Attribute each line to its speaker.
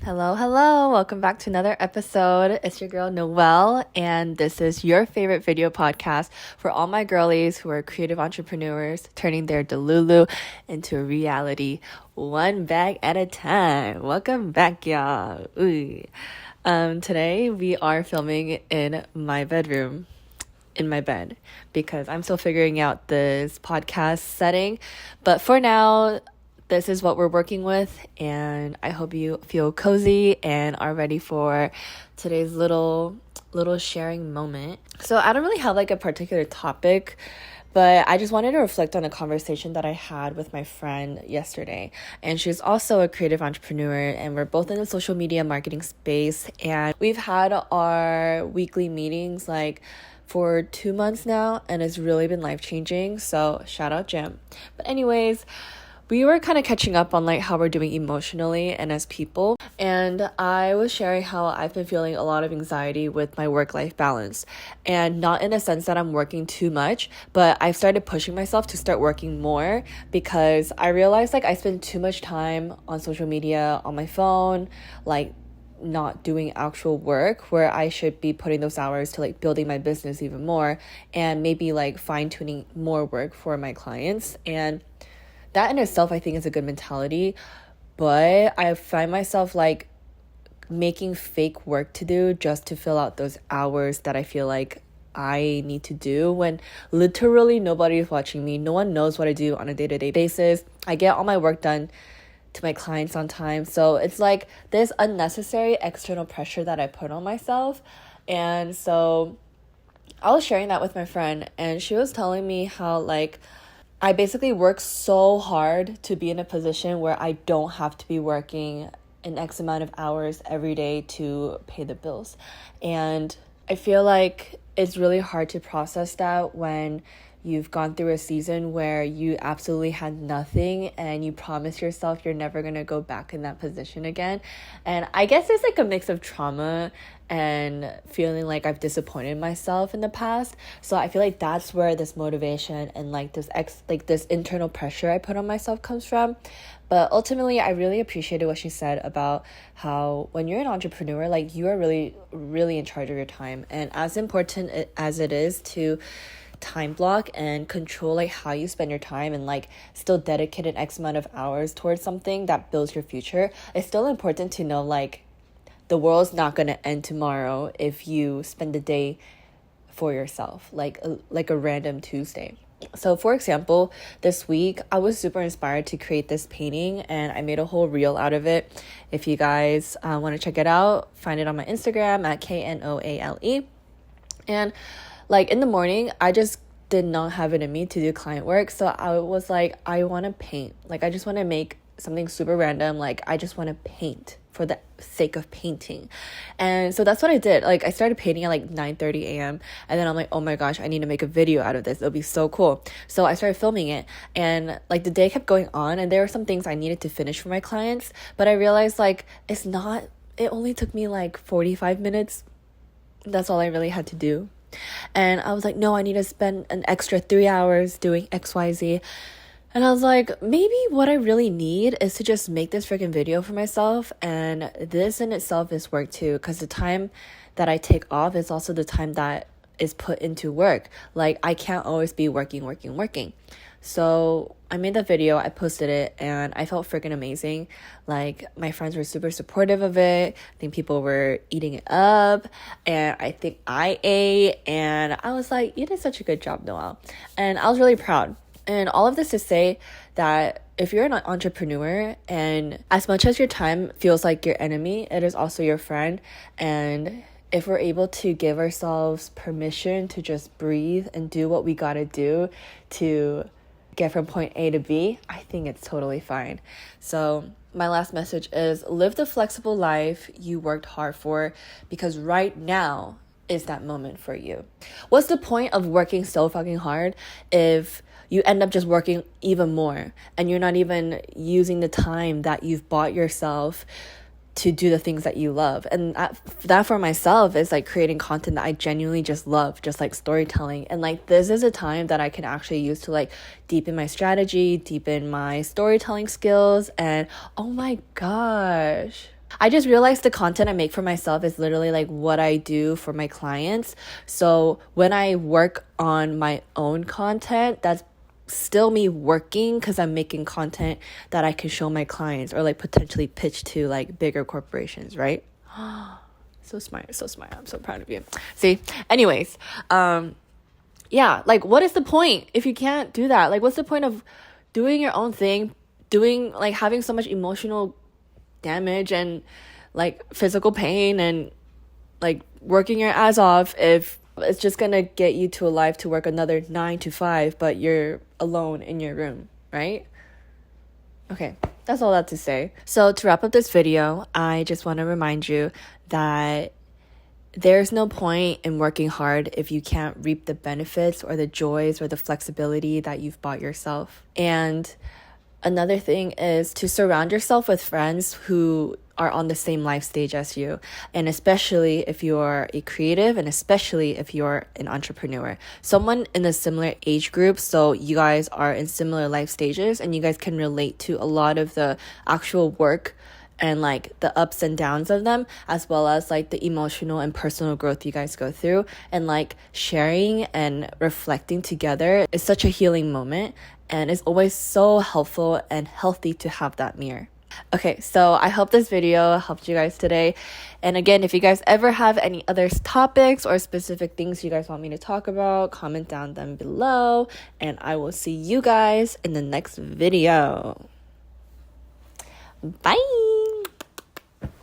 Speaker 1: Hello, hello. Welcome back to another episode. It's your girl Noelle, and this is your favorite video podcast for all my girlies who are creative entrepreneurs turning their delulu into a reality one bag at a time. Welcome back, y'all. Ooh. Today we are filming in my bedroom, in my bed, because I'm still figuring out this podcast setting. But for now, this is what we're working with, and I hope you feel cozy and are ready for today's little sharing moment. So I don't really have like a particular topic, but I just wanted to reflect on a conversation that I had with my friend yesterday. And she's also a creative entrepreneur, and we're both in the social media marketing space, and we've had our weekly meetings like for 2 months now, and it's really been life-changing. So shout out Jim. But anyways, we were kind of catching up on like how we're doing emotionally and as people, and I was sharing how I've been feeling a lot of anxiety with my work-life balance, and not in a sense that I'm working too much, but I've started pushing myself to start working more because I realized like I spend too much time on social media, on my phone, like not doing actual work where I should be putting those hours to like building my business even more and maybe like fine-tuning more work for my clients. And that in itself, I think, is a good mentality, but I find myself like making fake work to do just to fill out those hours that I feel like I need to do when literally nobody is watching me. No one knows what I do on a day-to-day basis. I get all my work done to my clients on time. So it's like this unnecessary external pressure that I put on myself. And so I was sharing that with my friend, and she was telling me how like I basically work so hard to be in a position where I don't have to be working an X amount of hours every day to pay the bills. And I feel like it's really hard to process that when you've gone through a season where you absolutely had nothing and you promise yourself you're never going to go back in that position again. And I guess there's like a mix of trauma and feeling like I've disappointed myself in the past. So I feel like that's where this motivation and like this internal pressure I put on myself comes from. But ultimately, I really appreciated what she said about how when you're an entrepreneur, like you are really, really in charge of your time. And as important as it is to time block and control like how you spend your time and like still dedicate an X amount of hours towards something that builds your future, it's still important to know like the world's not going to end tomorrow if you spend the day for yourself, like a random Tuesday. So for example, this week I was super inspired to create this painting, and I made a whole reel out of it. If you guys want to check it out, find it on my Instagram at KNOALE. And like in the morning, I just did not have it in me to do client work. So I was like, I want to paint. Like I just want to make something super random. Like I just want to paint for the sake of painting. And so that's what I did. Like I started painting at like 9:30 a.m. and then I'm like, oh my gosh, I need to make a video out of this. It'll be so cool. So I started filming it, and like the day kept going on, and there were some things I needed to finish for my clients, but I realized like it only took me like 45 minutes. That's all I really had to do. And I was like, no, I need to spend an extra 3 hours doing XYZ. And I was like, maybe what I really need is to just make this freaking video for myself. And this in itself is work too, because the time that I take off is also the time that is put into work. Like I can't always be working. So I made the video, I posted it, and I felt freaking amazing. Like my friends were super supportive of it. I think people were eating it up, and I think I ate, and I was like, you did such a good job, Noelle. And I was really proud. And all of this to say that if you're an entrepreneur, and as much as your time feels like your enemy, it is also your friend. And if we're able to give ourselves permission to just breathe and do what we gotta do to get from point A to B, I think it's totally fine. So my last message is live the flexible life you worked hard for, because right now is that moment for you. What's the point of working so fucking hard if you end up just working even more and you're not even using the time that you've bought yourself to do the things that you love? And that for myself is like creating content that I genuinely just love, just like storytelling. And like this is a time that I can actually use to like deepen my strategy, deepen my storytelling skills. And oh my gosh, I just realized the content I make for myself is literally like what I do for my clients. So when I work on my own content, that's still me working because I'm making content that I can show my clients or like potentially pitch to like bigger corporations, right? So smart, so smart. I'm so proud of you. See, anyways, yeah, like what is the point if you can't do that? Like what's the point of doing your own thing, doing like having so much emotional damage and like physical pain and like working your ass off if it's just gonna get you to a life to work another 9 to 5 but you're alone in your room, right? Okay, that's all that to say. So to wrap up this video, I just want to remind you that there's no point in working hard if you can't reap the benefits or the joys or the flexibility that you've bought yourself. And another thing is to surround yourself with friends who are on the same life stage as you. And especially if you're a creative and especially if you're an entrepreneur. Someone in a similar age group, so you guys are in similar life stages and you guys can relate to a lot of the actual work and like the ups and downs of them, as well as like the emotional and personal growth you guys go through. And like sharing and reflecting together is such a healing moment, and it's always so helpful and healthy to have that mirror. Okay, so I hope this video helped you guys today. And again, if you guys ever have any other topics or specific things you guys want me to talk about, comment down them below, and I will see you guys in the next video. Bye!